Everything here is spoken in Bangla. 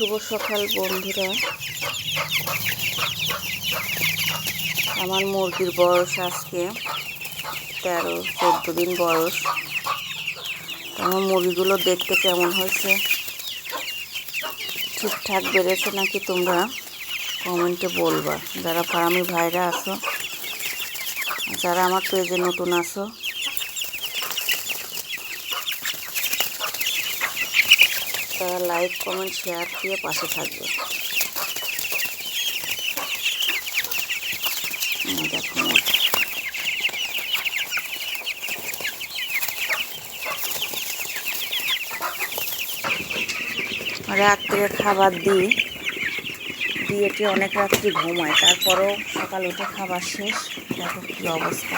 শুভ সকাল বন্ধুরা। আমার মুরগির বয়স আজকে 13-14 দিন বয়স। আমার মুরগিগুলো দেখতে কেমন হয়েছে, ঠিকঠাক বেড়েছে নাকি তোমরা কমেন্টে বলবা। যারা ফার্মি ভাইরা আছো, যারা আমার পেজে নতুন আছো, তারা লাইক কমেন্ট শেয়ার দিয়ে পাশে থাকবে। দেখো রাত্রে খাবার দিয়েটি অনেক রাত্রি ঘুমায়, তারপরেও সকাল উঠে খাবার শেষ। দেখো কি অবস্থা।